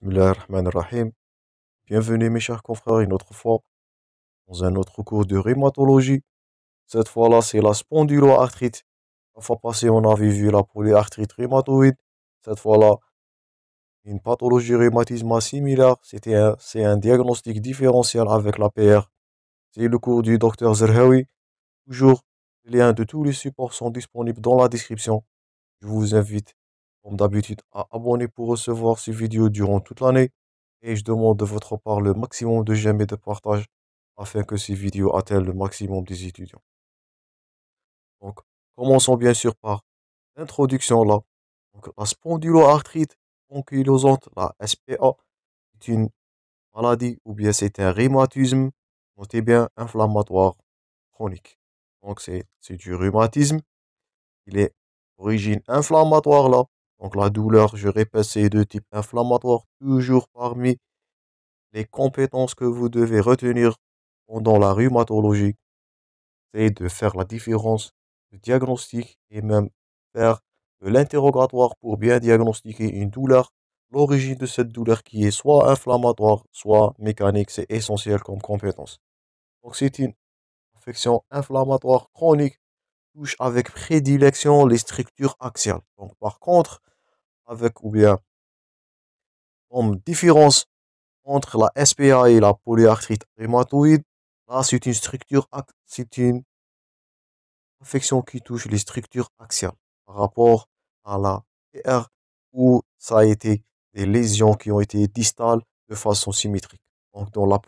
Bismillahirrahmanirrahim. Bienvenue mes chers confrères une autre fois dans un autre cours de rhumatologie. Cette fois-là, c'est la spondyloarthrite. La fois passée, on avait vu la polyarthrite rhumatoïde. Cette fois-là, une pathologie rhumatismale similaire. C'est un diagnostic différentiel avec la PR. C'est le cours du docteur Zerhaoui. Toujours, les liens de tous les supports sont disponibles dans la description. Je vous invite, comme d'habitude, à abonner pour recevoir ces vidéos durant toute l'année. Et je demande de votre part le maximum de j'aime et de partage afin que ces vidéos atteignent le maximum des étudiants. Donc, commençons bien sûr par l'introduction là. Donc, la spondyloarthrite ankylosante, la SPA, est une maladie ou bien c'est un rhumatisme, notez bien, inflammatoire chronique. Donc, c'est du rhumatisme. Il est d'origine inflammatoire là. Donc, la douleur, je répète, c'est de type inflammatoire, toujours parmi les compétences que vous devez retenir pendant la rhumatologie, c'est de faire la différence de diagnostic et même faire de l'interrogatoire pour bien diagnostiquer une douleur. L'origine de cette douleur qui est soit inflammatoire, soit mécanique, c'est essentiel comme compétence. Donc c'est une affection inflammatoire chronique, touche avec prédilection les structures axiales. Donc par contre, avec ou bien comme différence entre la SPA et la polyarthrite rhumatoïde, là, c'est une affection qui touche les structures axiales par rapport à la PR où ça a été des lésions qui ont été distales de façon symétrique. Donc, dans la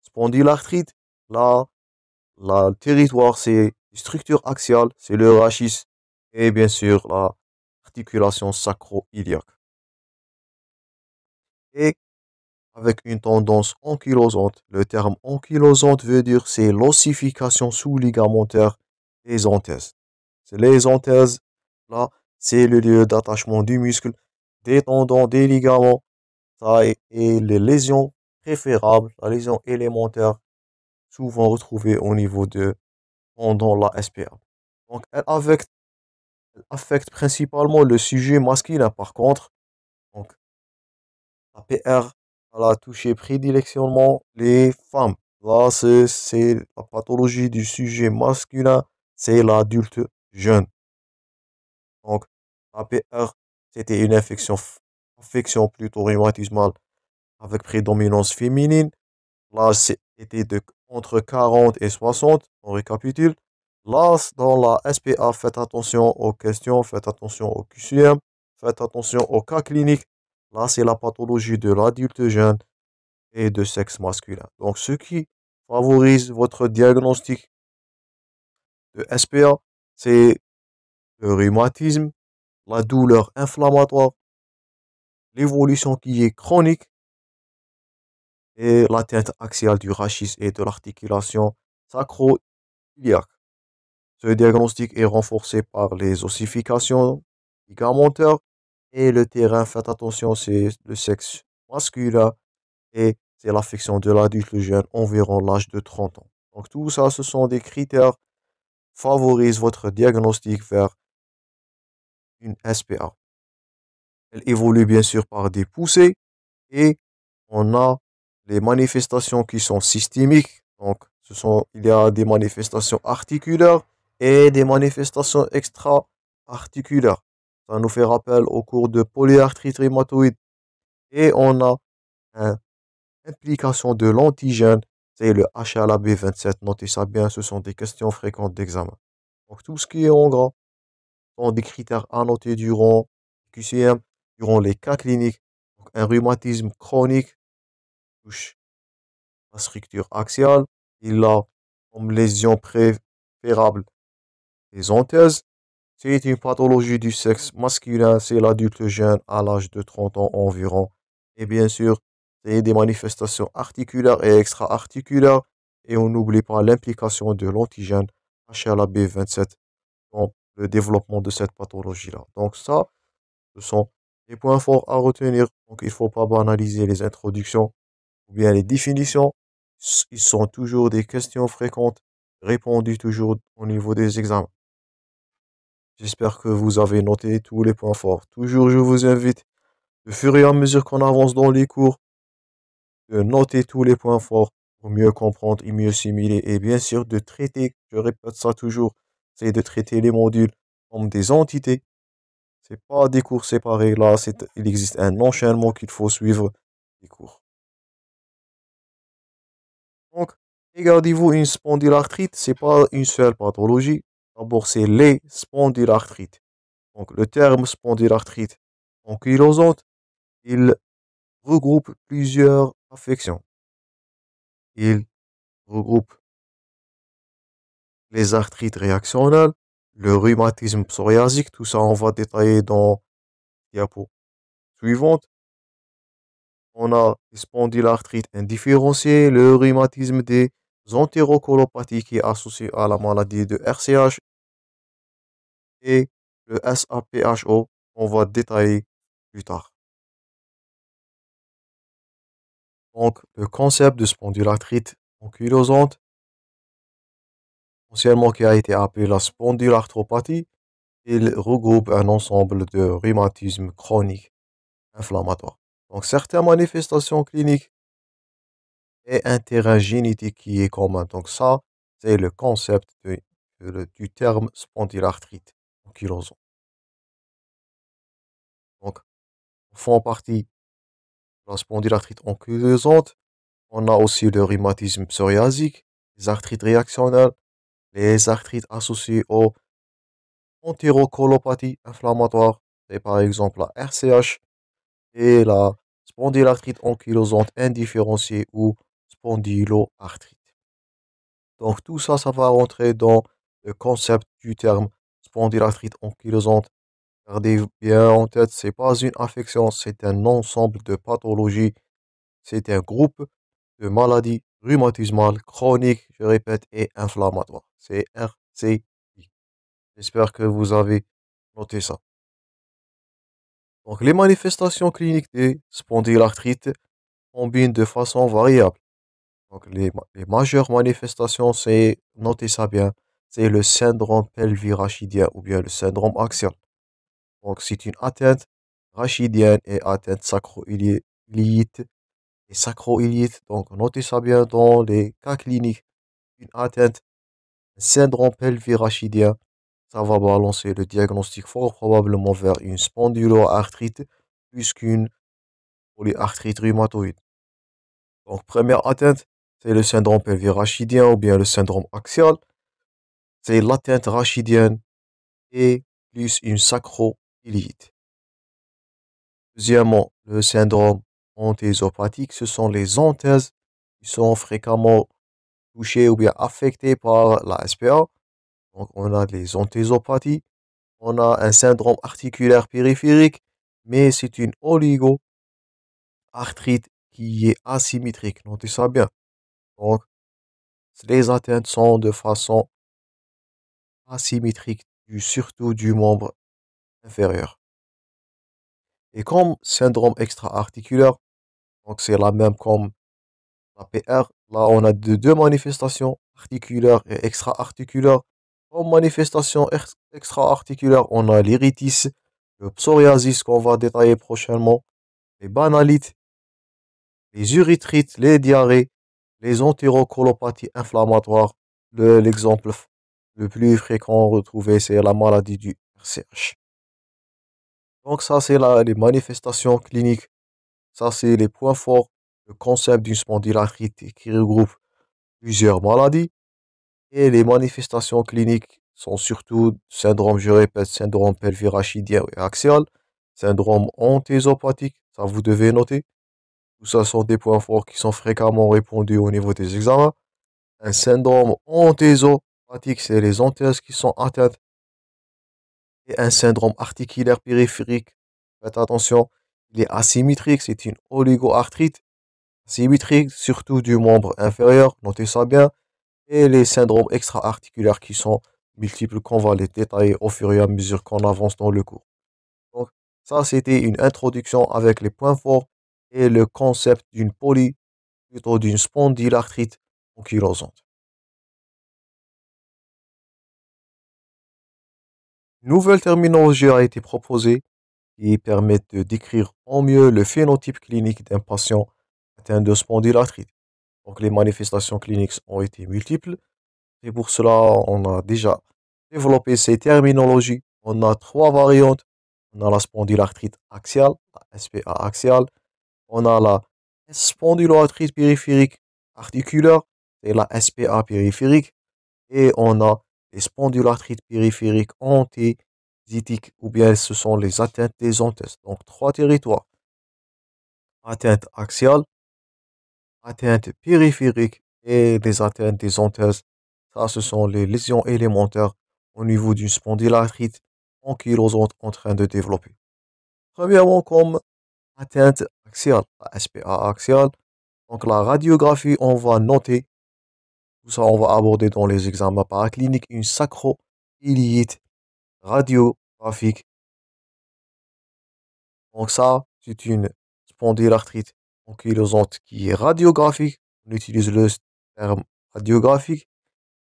spondylarthrite, là, le territoire, c'est les structures axiales, c'est le rachis et bien sûr la articulation sacro-iliaque. Et avec une tendance ankylosante. Le terme ankylosante veut dire c'est l'ossification sous-ligamentaire des anthèses. C'est les anthèses, là, c'est le lieu d'attachement du muscle, des tendons, des ligaments, ça et les lésions préférables, la lésion élémentaire, souvent retrouvée au niveau de tendons, la SPA. Donc, elle affecte principalement le sujet masculin, par contre. Donc, la PR, elle a touché prédilectionnellement les femmes. Là, c'est la pathologie du sujet masculin, c'est l'adulte jeune. Donc, la PR, c'était une affection plutôt rhumatismale avec prédominance féminine. L'âge était entre 40 et 60. On récapitule. Là, dans la SPA, faites attention aux questions, faites attention au QCM, faites attention aux cas cliniques. Là, c'est la pathologie de l'adulte jeune et de sexe masculin. Donc, ce qui favorise votre diagnostic de SPA, c'est le rhumatisme, la douleur inflammatoire, l'évolution qui est chronique et l'atteinte axiale du rachis et de l'articulation sacro-iliaque. Ce diagnostic est renforcé par les ossifications ligamentaires et le terrain. Faites attention, c'est le sexe masculin et c'est l'affection de l'adulte jeune environ l'âge de 30 ans. Donc tout ça, ce sont des critères qui favorisent votre diagnostic vers une SPA. Elle évolue bien sûr par des poussées et on a les manifestations qui sont systémiques. Donc il y a des manifestations articulaires et des manifestations extra-articulaires. Ça nous fait rappel au cours de polyarthrite rhumatoïde. Et on a une implication de l'antigène, c'est le HLA-B27. Notez ça bien, ce sont des questions fréquentes d'examen. Donc tout ce qui est en gras sont des critères à noter durant le QCM, durant les cas cliniques. Donc, un rhumatisme chronique touche la structure axiale. Il a comme lésion préférable les anthèses. C'est une pathologie du sexe masculin, c'est l'adulte jeune à l'âge de 30 ans environ. Et bien sûr, c'est des manifestations articulaires et extra-articulaires. Et on n'oublie pas l'implication de l'antigène HLA-B27 dans le développement de cette pathologie-là. Donc ça, ce sont des points forts à retenir. Donc il ne faut pas banaliser les introductions ou bien les définitions. Ils sont toujours des questions fréquentes, répondues toujours au niveau des examens. J'espère que vous avez noté tous les points forts. Toujours, je vous invite Au fur et à mesure qu'on avance dans les cours, de noter tous les points forts pour mieux comprendre et mieux simuler et bien sûr de traiter, je répète ça toujours, c'est de traiter les modules comme des entités. C'est pas des cours séparés. Là, il existe un enchaînement qu'il faut suivre des cours. Donc, regardez-vous, une spondylarthrite, c'est pas une seule pathologie. D'abord, c'est les spondylarthrites. Donc, le terme spondylarthrite ankylosante, il regroupe plusieurs affections. Il regroupe les arthrites réactionnelles, le rhumatisme psoriasique, tout ça, on va détailler dans la diapo suivante. On a les spondylarthrites indifférenciées, le rhumatisme des entérocolopathies qui est associé à la maladie de RCH et le SAPHO, on va détailler plus tard. Donc, le concept de spondylarthrite ankylosante, anciennement qui a été appelé la spondylarthropathie, il regroupe un ensemble de rhumatismes chroniques inflammatoires. Donc, certaines manifestations cliniques et un terrain génétique qui est commun. Donc ça, c'est le concept du terme spondylarthrite ankylosante. Donc, font partie de la spondylarthrite ankylosante. On a aussi le rhumatisme psoriasique, les arthrites réactionnelles, les arthrites associées aux entérocolopathie inflammatoire, c'est par exemple la RCH et la spondylarthrite ankylosante indifférenciée ou spondyloarthrite. Donc tout ça, ça va rentrer dans le concept du terme spondylarthrite ankylosante. Gardez bien en tête, c'est pas une affection, c'est un ensemble de pathologies, c'est un groupe de maladies rhumatismales, chroniques, je répète, et inflammatoires. C'est RCI. J'espère que vous avez noté ça. Donc les manifestations cliniques des spondylarthrites combinent de façon variable. Donc, les majeures manifestations, c'est, notez ça bien, c'est le syndrome pelvirachidien ou bien le syndrome axial. Donc, c'est une atteinte rachidienne et atteinte sacro-iliite et sacro-iliite. Donc, notez ça bien dans les cas cliniques. Une atteinte syndrome pelvirachidien, ça va balancer le diagnostic fort probablement vers une spondyloarthrite plus qu'une polyarthrite rhumatoïde. Donc, première atteinte, c'est le syndrome pelvien rachidien ou bien le syndrome axial. C'est l'atteinte rachidienne et plus une sacro-iliite. Deuxièmement, le syndrome anthésopathique, ce sont les anthèses qui sont fréquemment touchées ou bien affectées par la SPA. Donc, on a les anthésopathies. On a un syndrome articulaire périphérique, mais c'est une oligoarthrite qui est asymétrique. Notez ça bien. Donc, les atteintes sont de façon asymétrique, surtout du membre inférieur. Et comme syndrome extra-articulaire, donc c'est la même comme la PR, là on a deux manifestations articulaires et extra-articulaires. Comme manifestation extra-articulaire, on a l'iritis, le psoriasis qu'on va détailler prochainement, les banalites, les urétrites, les diarrhées, les entérocolopathies inflammatoires. L'exemple le plus fréquent retrouvé, c'est la maladie du RCH. Donc ça, c'est les manifestations cliniques. Ça, c'est les points forts, le concept d'une spondylarthrite qui regroupe plusieurs maladies. Et les manifestations cliniques sont surtout syndrome, je répète, syndrome pelvirachidien et axial, syndrome anthésopathique, ça vous devez noter. Tout ça sont des points forts qui sont fréquemment répondus au niveau des examens. Un syndrome anthésopathique, c'est les anthèses qui sont atteintes. Et un syndrome articulaire périphérique, faites attention, il est asymétrique, c'est une oligoarthrite symétrique, surtout du membre inférieur, notez ça bien. Et les syndromes extra-articulaires qui sont multiples, qu'on va les détailler au fur et à mesure qu'on avance dans le cours. Donc, ça, c'était une introduction avec les points forts et le concept plutôt d'une spondylarthrite ankylosante. Une nouvelle terminologie a été proposée, qui permettent de décrire au mieux le phénotype clinique d'un patient atteint de spondylarthrite. Donc, les manifestations cliniques ont été multiples et pour cela, on a déjà développé ces terminologies. On a trois variantes. On a la spondylarthrite axiale, la SPA axiale. On a la spondyloarthrite périphérique articulaire, c'est la SPA périphérique. Et on a les spondylarthrites périphériques antézytiques, ou bien ce sont les atteintes des anthèses. Donc, trois territoires. Atteinte axiale, atteinte périphérique et les atteintes des anthèses. Ça, ce sont les lésions élémentaires au niveau d'une spondylarthrite ankylosante en train de développer. Premièrement, comme atteinte axiale, la SPA axiale. Donc, la radiographie, on va noter, tout ça, on va aborder dans les examens paracliniques, une sacro-iliite radiographique. Donc ça, c'est une spondylarthrite ankylosante qui est radiographique. On utilise le terme radiographique.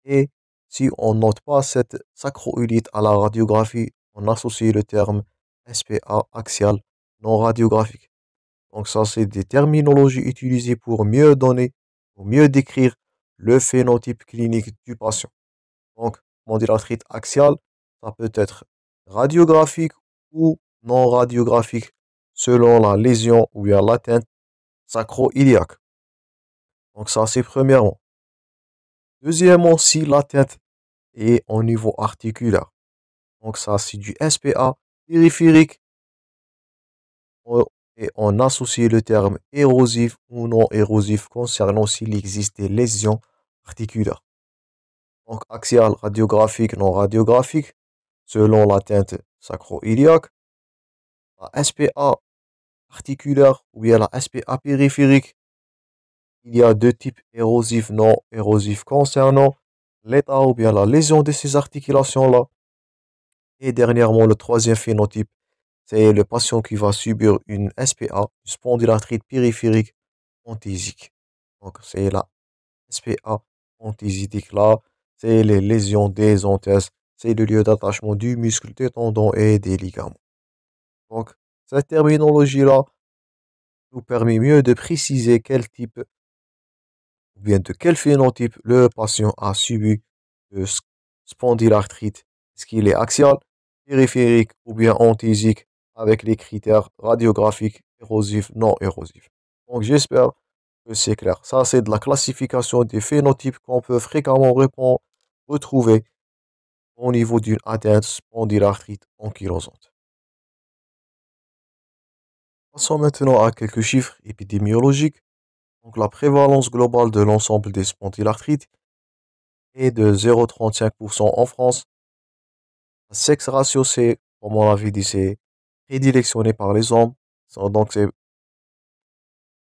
Et si on note pas cette sacroiliite à la radiographie, on associe le terme SPA axial non radiographique. Donc ça, c'est des terminologies utilisées pour mieux donner, pour mieux décrire le phénotype clinique du patient. Donc, spondylarthrite axiale, ça peut être radiographique ou non radiographique selon la lésion ou bien l'atteinte sacro-iliaque. Donc ça, c'est premièrement. Deuxièmement, si l'atteinte est au niveau articulaire. Donc ça, c'est du SPA périphérique. Et on associe le terme érosif ou non érosif concernant s'il existe des lésions articulaires. Donc axial, radiographique, non radiographique, selon l'atteinte sacro-iliaque. La SPA articulaire ou bien la SPA périphérique, il y a deux types érosifs, non érosifs concernant l'état ou bien la lésion de ces articulations-là. Et dernièrement, le troisième phénotype, c'est le patient qui va subir une SPA, une spondylarthrite périphérique antésique. Donc, c'est la SPA antésitique là, c'est les lésions des anthèses, c'est le lieu d'attachement du muscle, des tendons et des ligaments. Donc, cette terminologie-là nous permet mieux de préciser quel type ou bien de quel phénotype le patient a subi de spondylarthrite. Est-ce qu'il est axial, périphérique ou bien antésique avec les critères radiographiques, érosifs, non érosifs. Donc j'espère que c'est clair. Ça, c'est de la classification des phénotypes qu'on peut fréquemment retrouver au niveau d'une atteinte spondylarthrite ankylosante. Passons maintenant à quelques chiffres épidémiologiques. Donc la prévalence globale de l'ensemble des spondylarthrites est de 0,35% en France. Le sexe ratio, c'est, comme on l'avait dit, c'est prédilectionné par les hommes. Donc c'est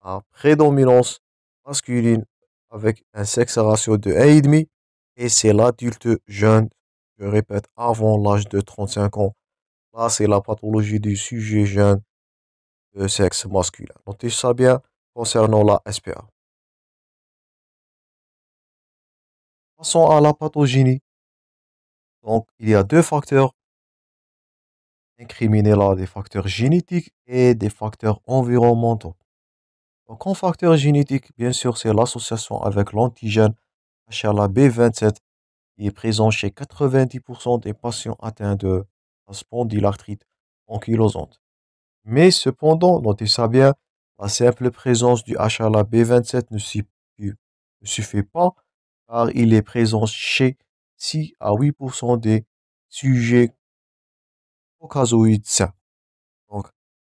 à prédominance masculine avec un sexe ratio de 1,5. Et c'est l'adulte jeune, je répète, avant l'âge de 35 ans. Là, c'est la pathologie du sujet jeune de sexe masculin. Notez ça bien concernant la SPA. Passons à la pathogénie. Donc, il y a deux facteurs incriminés là, des facteurs génétiques et des facteurs environnementaux. Donc, en facteur génétique, bien sûr, c'est l'association avec l'antigène HLA-B27 qui est présent chez 90% des patients atteints de la spondylarthrite ankylosante. Mais cependant, notez ça bien, la simple présence du HLA-B27 ne suffit pas car il est présent chez 6 à 8% des sujets caucasoïdes sains. Donc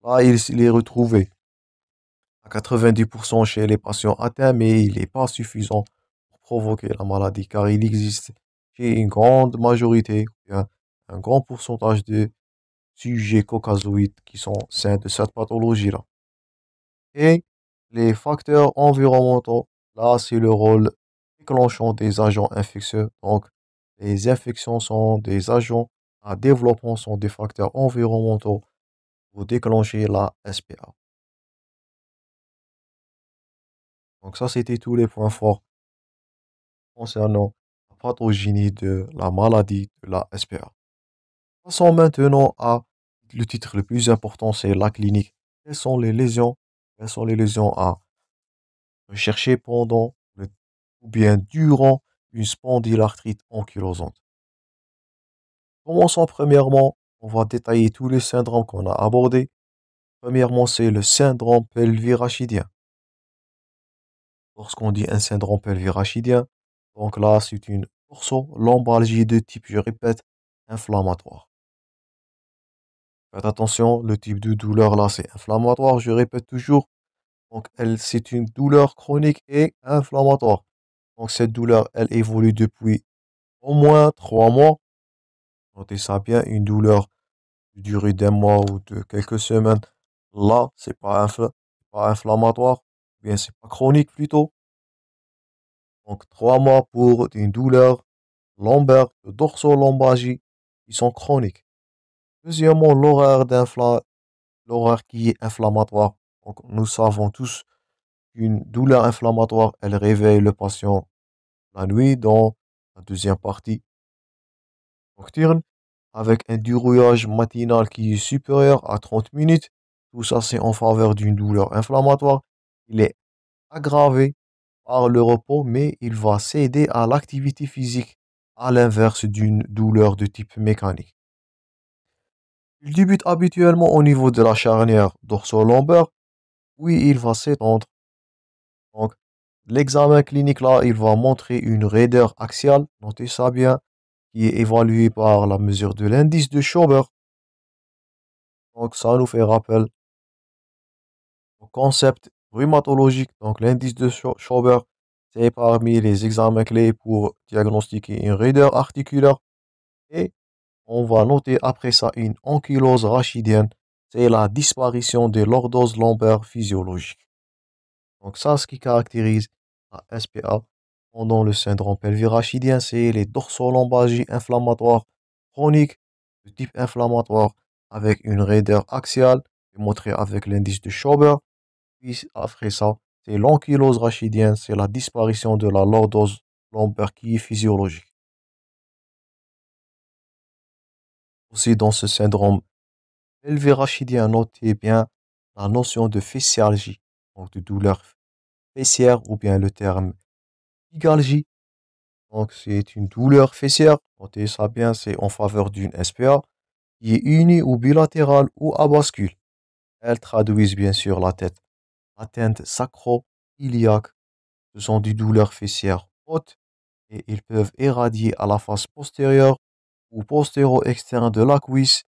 là, il est retrouvé à 90% chez les patients atteints, mais il n'est pas suffisant pour provoquer la maladie, car il existe chez une grande majorité, un grand pourcentage de sujets caucasoïdes qui sont sains de cette pathologie-là. Et les facteurs environnementaux, là, c'est le rôle déclenchant des agents infectieux. Donc, les infections sont des agents à développement, sont des facteurs environnementaux pour déclencher la SPA. Donc ça, c'était tous les points forts concernant la pathogénie de la maladie de la SPA. Passons maintenant à le titre le plus important, c'est la clinique. Quelles sont les lésions? Quelles sont les lésions à rechercher pendant ou bien durant une spondylarthrite ankylosante? Commençons premièrement, on va détailler tous les syndromes qu'on a abordés. Premièrement, c'est le syndrome pelvirachidien. Lorsqu'on dit un syndrome pelvirachidien, donc là, c'est une torso-lombalgie de type, je répète, inflammatoire. Faites attention, le type de douleur là, c'est inflammatoire, je répète toujours. Donc, c'est une douleur chronique et inflammatoire. Donc, cette douleur, elle évolue depuis au moins 3 mois. Notez ça bien, une douleur de durée d'un mois ou de quelques semaines. Là, c'est pas inflammatoire, ou bien c'est pas chronique plutôt. Donc, 3 mois pour une douleur lombaire, de dorsolombalgie, qui sont chroniques. Deuxièmement, l'horaire qui est inflammatoire. Donc, nous savons tous qu'une douleur inflammatoire, elle réveille le patient la nuit dans la deuxième partie nocturne, avec un dérouillage matinal qui est supérieur à 30 minutes. Tout ça, c'est en faveur d'une douleur inflammatoire. Il est aggravé par le repos, mais il va céder à l'activité physique, à l'inverse d'une douleur de type mécanique. Il débute habituellement au niveau de la charnière dorso-lombaire, puis il va s'étendre. Donc, l'examen clinique là, il va montrer une raideur axiale, notez ça bien, qui est évaluée par la mesure de l'indice de Schober. Donc, ça nous fait rappel au concept rhumatologique. Donc, l'indice de Schober, c'est parmi les examens clés pour diagnostiquer une raideur articulaire. Et on va noter après ça une ankylose rachidienne. C'est la disparition de lordose lombaire physiologique. Donc, ça, ce qui caractérise la SPA pendant le syndrome pelvirachidien, c'est les dorsolombalgies inflammatoires chroniques de type inflammatoire avec une raideur axiale démontrée avec l'indice de Schober. Puis après ça, c'est l'ankylose rachidienne, c'est la disparition de la lordose lombaire qui est physiologique. Aussi, dans ce syndrome pelvirachidien, notez bien la notion de fascialgie, donc de douleur fessière, ou bien le terme pygalgie. Donc, c'est une douleur fessière. Notez ça bien, c'est en faveur d'une SPA qui est unie ou bilatérale ou à bascule. Elles traduisent bien sûr la tête atteinte sacro-iliaque. Ce sont des douleurs fessières hautes et ils peuvent irradier à la face postérieure ou postéro-externe de la cuisse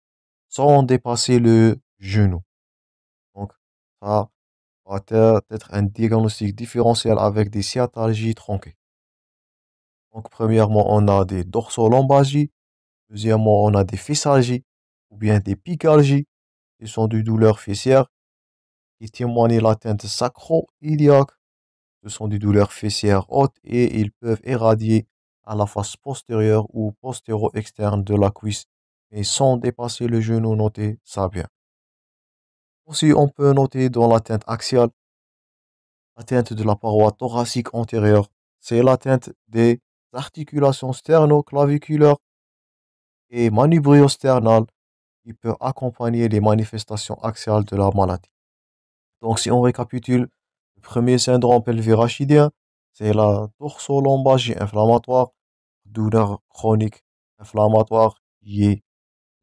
sans dépasser le genou. Donc, ça va être un diagnostic différentiel avec des sciatalgies tronquées. Donc, premièrement, on a des dorsolombalgies. Deuxièmement, on a des fessialgies ou bien des pygalgies. Ce sont des douleurs fessières qui témoignent l'atteinte sacro-iliaque. Ce sont des douleurs fessières hautes et ils peuvent irradier à la face postérieure ou postéro-externe de la cuisse, mais sans dépasser le genou, notez ça bien. Aussi, on peut noter dans l'atteinte axiale, l'atteinte de la paroi thoracique antérieure. C'est l'atteinte des articulations sternoclaviculaires et manubriosternales qui peut accompagner les manifestations axiales de la maladie. Donc, si on récapitule, le premier syndrome pelvirachidien, c'est la dorsolombalgie inflammatoire, douleur chronique inflammatoire qui est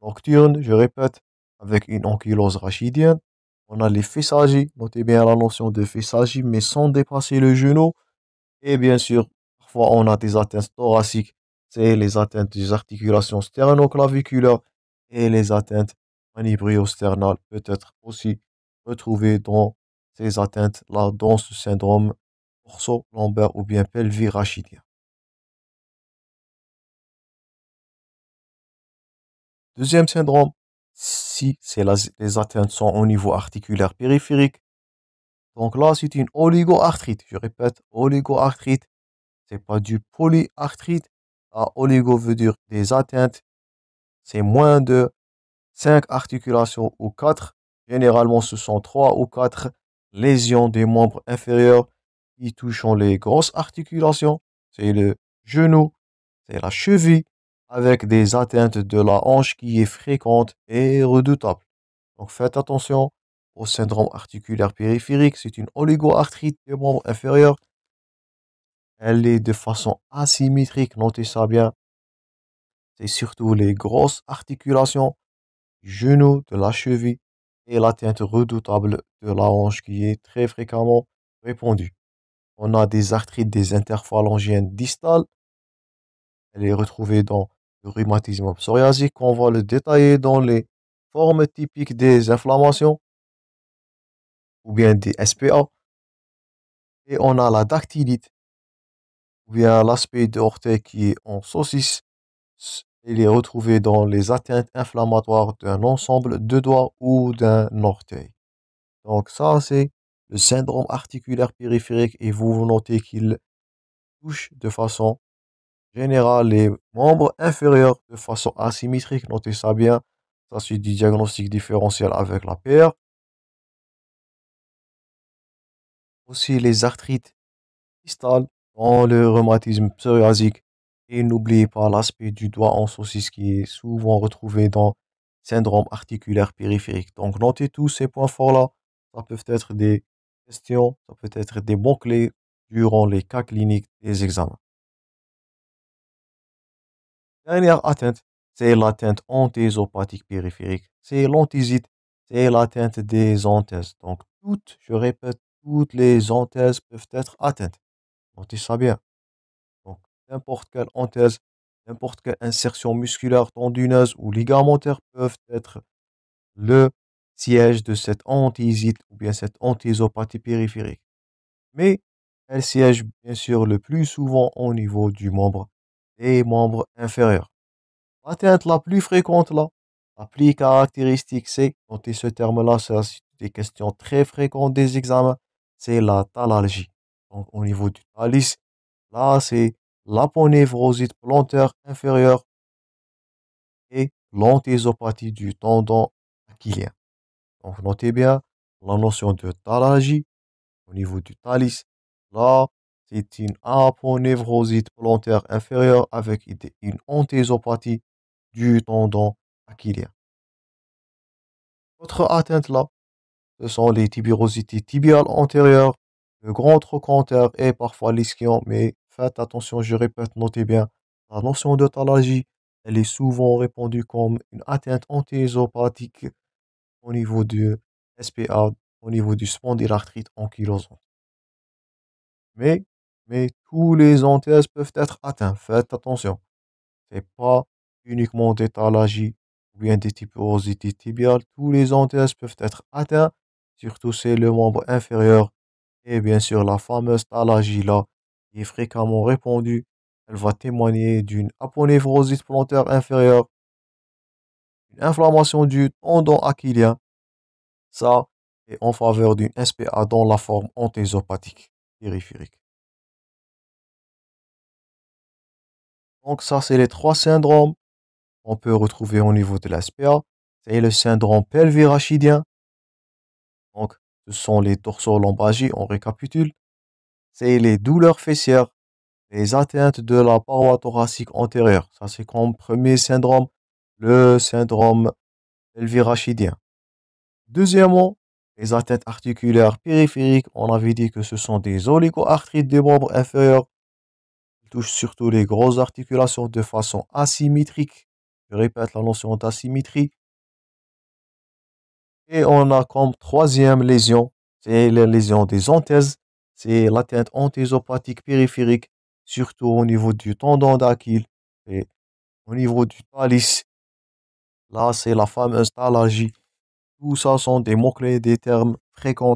nocturne, je répète, avec une ankylose rachidienne. On a les fessialgies, notez bien la notion de fessialgie, mais sans dépasser le genou. Et bien sûr, parfois on a des atteintes thoraciques, c'est les atteintes des articulations sternoclaviculaires et les atteintes manubriosternales peut être aussi retrouvées dans ces atteintes-là, dans ce syndrome orso-lombaire ou bien pelvirachidien. Deuxième syndrome, si les atteintes sont au niveau articulaire périphérique, donc là c'est une oligoarthrite. Je répète, oligoarthrite. C'est pas du polyarthrite. Oligo veut dire des atteintes. C'est moins de 5 articulations ou 4. Généralement, ce sont 3 ou 4 lésions des membres inférieurs qui touchent les grosses articulations. C'est le genou, c'est la cheville, avec des atteintes de la hanche qui est fréquente et redoutable. Donc faites attention au syndrome articulaire périphérique. C'est une oligoarthrite des membres inférieurs. Elle est de façon asymétrique, notez ça bien. C'est surtout les grosses articulations du genou, de la cheville et l'atteinte redoutable de la hanche qui est très fréquemment répandue. On a des arthrites des interphalangiennes distales. Elle est retrouvée dans le rhumatisme psoriasique. On va le détailler dans les formes typiques des inflammations ou bien des SPA. Et on a la dactylite ou bien l'aspect de orteil qui est en saucisse. Il est retrouvé dans les atteintes inflammatoires d'un ensemble de doigts ou d'un orteil. Donc ça, c'est le syndrome articulaire périphérique et vous notez qu'il touche de façon générale les membres inférieurs de façon asymétrique. Notez ça bien. Ça, c'est du diagnostic différentiel avec la paire. Aussi les arthrites distales dans le rhumatisme psoriasique. Et n'oubliez pas l'aspect du doigt en saucisse qui est souvent retrouvé dans le syndrome articulaire périphérique. Donc notez tous ces points forts-là. Ça peut être des questions, ça peut être des mots-clés durant les cas cliniques des examens. Dernière atteinte, c'est l'atteinte anthésopathique périphérique. C'est l'anthésite, c'est l'atteinte des anthèses. Donc toutes, je répète, toutes les anthèses peuvent être atteintes. Notez ça bien. Donc, n'importe quelle anthèse, n'importe quelle insertion musculaire, tendineuse ou ligamentaire peuvent être le siège de cette anthésite ou bien cette anthésopathie périphérique. Mais elle siège bien sûr le plus souvent au niveau du membre et membres inférieurs. L'atteinte la plus fréquente là, la plus caractéristique, c'est, notez ce terme-là, c'est des questions très fréquentes des examens, c'est la thalalgie. Donc au niveau du thalys, là, c'est l'aponévrosite plantaire inférieure et l'antésopathie du tendon achillien. Donc, notez bien la notion de thalalgie au niveau du thalys. Là, c'est une aponévrosite plantaire inférieure avec une antésopathie du tendon achillien. Autre atteinte là, ce sont les tuberosités tibiales antérieures, le grand trochanter et parfois l'ischio, mais faites attention, je répète, notez bien, la notion de thalalgie, elle est souvent répandue comme une atteinte antésopathique au niveau du SPA, au niveau du spondylarthrite ankylosante. Mais, mais tous les anthèses peuvent être atteints, faites attention. C'est pas uniquement des thalalgies ou bien des tuberosités tibiales, tous les anthèses peuvent être atteints, surtout c'est le membre inférieur. Et bien sûr, la fameuse thalalgie là, qui est fréquemment répandue, elle va témoigner d'une aponévrosite plantaire inférieure, une inflammation du tendon achillien, ça, est en faveur d'une SPA dans la forme anthésopathique périphérique. Donc ça, c'est les trois syndromes qu'on peut retrouver au niveau de la SPA. C'est le syndrome pelvirachidien. Donc, ce sont les dorsolombalgies, on récapitule. C'est les douleurs fessières, les atteintes de la paroi thoracique antérieure. Ça, c'est comme premier syndrome, le syndrome pelvirachidien. Deuxièmement, les atteintes articulaires périphériques. On avait dit que ce sont des oligoarthrites des membres inférieurs. Ils touchent surtout les grosses articulations de façon asymétrique. Je répète la notion d'asymétrie. Et on a comme troisième lésion, c'est la lésion des anthèses. C'est l'atteinte anthésopathique périphérique, surtout au niveau du tendon d'Achille et au niveau du thalys. Là, c'est la fameuse thalalgie. Tout ça sont des mots-clés, des termes fréquents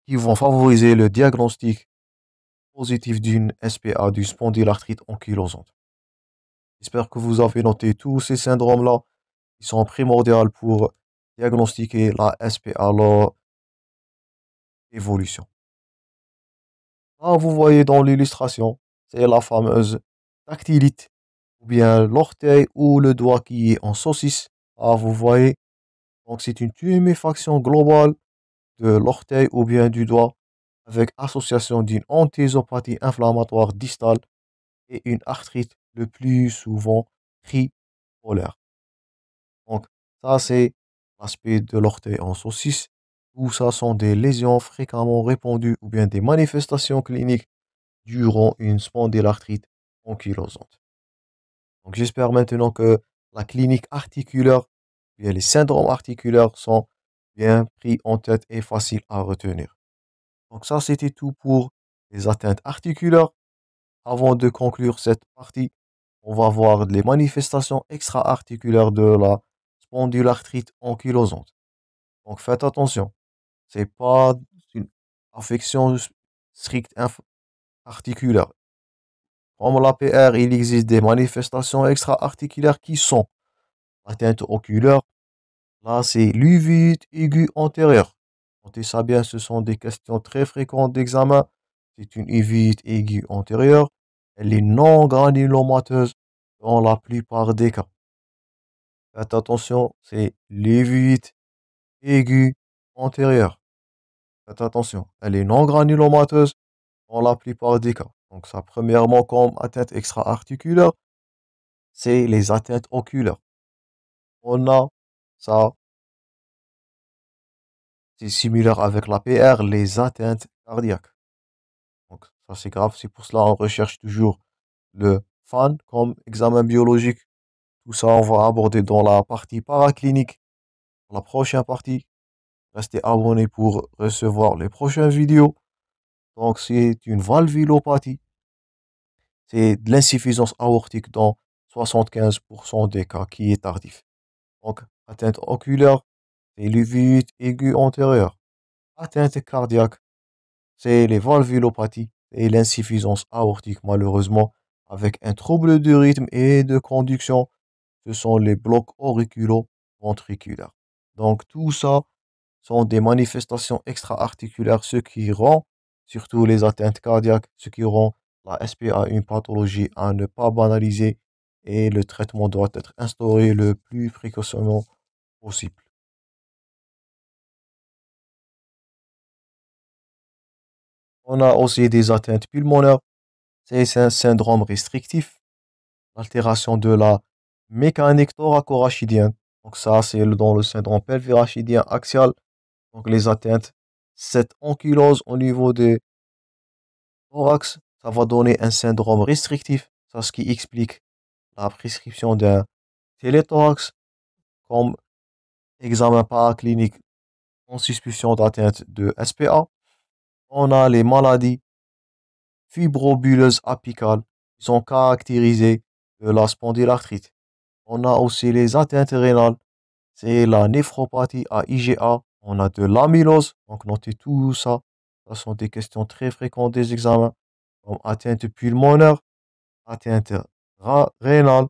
qui vont favoriser le diagnostic positif d'une SPA, du spondylarthrite ankylosante. J'espère que vous avez noté tous ces syndromes-là qui sont primordiaux pour diagnostiquer la SPA, leur évolution. Là, vous voyez dans l'illustration, c'est la fameuse dactylite, ou bien l'orteil ou le doigt qui est en saucisse. Là, vous voyez, donc c'est une tuméfaction globale de l'orteil ou bien du doigt avec association d'une antésopathie inflammatoire distale et une arthrite le plus souvent tripolaire. Donc, ça, c'est l'aspect de l'orteil en saucisse. Tout ça sont des lésions fréquemment répandues ou bien des manifestations cliniques durant une spondylarthrite ankylosante. Donc j'espère maintenant que la clinique articulaire, bien les syndromes articulaires sont bien pris en tête et faciles à retenir. Donc ça, c'était tout pour les atteintes articulaires. Avant de conclure cette partie, on va voir les manifestations extra-articulaires de la spondylarthrite ankylosante. Donc faites attention, c'est pas une affection stricte articulaire. Comme l'APR, il existe des manifestations extra-articulaires qui sont atteinte oculaire. Là, c'est l'uvite aiguë antérieure. Notez ça bien, ce sont des questions très fréquentes d'examen. C'est une uvite aiguë antérieure. Elle est non granulomateuse dans la plupart des cas. Faites attention, c'est l'uvite aiguë antérieure. Faites attention, elle est non granulomateuse dans la plupart des cas. Donc ça, premièrement, comme atteinte extra-articulaire, c'est les atteintes oculaires. On a ça, c'est similaire avec l'APR, les atteintes cardiaques. Donc ça, c'est grave, c'est pour cela on recherche toujours le FAN comme examen biologique. Tout ça, on va aborder dans la partie paraclinique, la prochaine partie. Restez abonnés pour recevoir les prochaines vidéos. Donc c'est une valvulopathie, c'est de l'insuffisance aortique dans 75% des cas qui est tardif. Donc atteinte oculaire, c'est l'uvite aiguë antérieure. Atteinte cardiaque, c'est les valvulopathies et l'insuffisance aortique, malheureusement, avec un trouble de rythme et de conduction. Ce sont les blocs auriculo-ventriculaires. Donc, tout ça sont des manifestations extra-articulaires, ce qui rend, surtout les atteintes cardiaques, ce qui rend la SPA une pathologie à ne pas banaliser et le traitement doit être instauré le plus précocement possible. On a aussi des atteintes pulmonaires. C'est un syndrome restrictif, l'altération de la mécanique thoraco-rachidienne. Donc ça, c'est dans le syndrome pelvirachidien axial. Donc les atteintes, cette ankylose au niveau des thorax, ça va donner un syndrome restrictif. C'est ce qui explique la prescription d'un téléthorax comme examen paraclinique en suspicion d'atteinte de SPA. On a les maladies fibrobuleuses apicales qui sont caractérisées de la spondylarthrite. On a aussi les atteintes rénales, c'est la néphropathie à IgA. On a de l'amylose, donc notez tout ça. Ce sont des questions très fréquentes des examens, comme atteinte pulmonaire, atteinte rénale,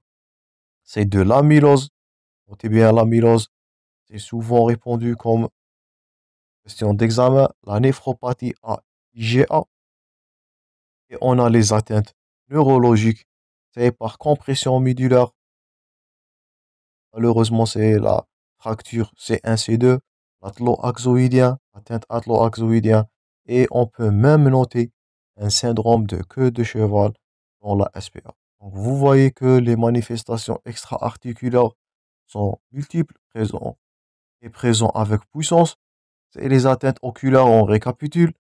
c'est de l'amylose. Notez bien l'amylose, c'est souvent répondu comme question d'examen. La néphropathie à IgA. Et on a les atteintes neurologiques, c'est par compression médulaire. Malheureusement, c'est la fracture C1, C2, l'atlo-axoïdien, atteinte atlo-axoïdien, et on peut même noter un syndrome de queue de cheval dans la SPA. Donc, vous voyez que les manifestations extra-articulaires sont multiples, présents et présents avec puissance. Et les atteintes oculaires, on récapitule.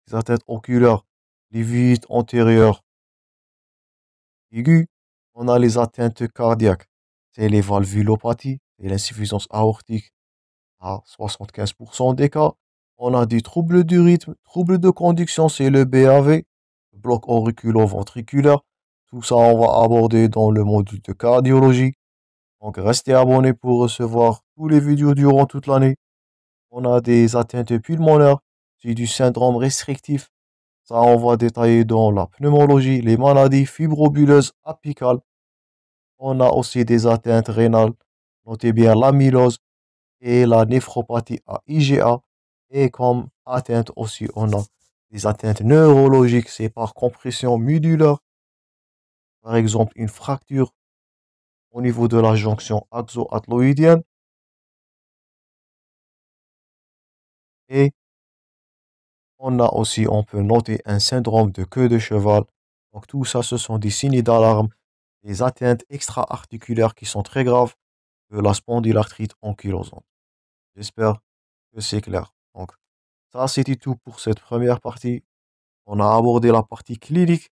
Les atteintes oculaires, les vites antérieures aiguës. On a les atteintes cardiaques, c'est les valvulopathies et l'insuffisance aortique à 75% des cas. On a des troubles du rythme, troubles de conduction, c'est le BAV, bloc auriculo-ventriculaire. Tout ça, on va aborder dans le module de cardiologie. Donc, restez abonnés pour recevoir tous les vidéos durant toute l'année. On a des atteintes pulmonaires, c'est du syndrome restrictif. Ça, on va détailler dans la pneumologie, les maladies fibrobuleuses apicales. On a aussi des atteintes rénales. Notez bien l'amylose et la néphropathie à IgA. Et comme atteinte aussi, on a des atteintes neurologiques, c'est par compression médulaire. Par exemple, une fracture au niveau de la jonction axo-atloïdienne. Et on a aussi, on peut noter un syndrome de queue de cheval. Donc tout ça, ce sont des signes d'alarme, des atteintes extra-articulaires qui sont très graves de la spondylarthrite ankylosante. J'espère que c'est clair. Donc, ça, c'était tout pour cette première partie. On a abordé la partie clinique.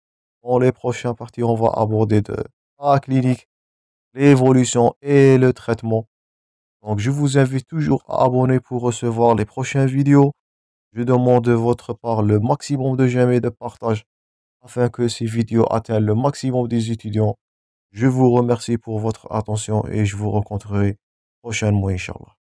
Dans les prochaines parties, on va aborder de la clinique, l'évolution et le traitement. Donc, je vous invite toujours à abonner pour recevoir les prochaines vidéos. Je demande de votre part le maximum de j'aime et de partage afin que ces vidéos atteignent le maximum des étudiants. Je vous remercie pour votre attention et je vous rencontrerai prochainement, Inch'Allah.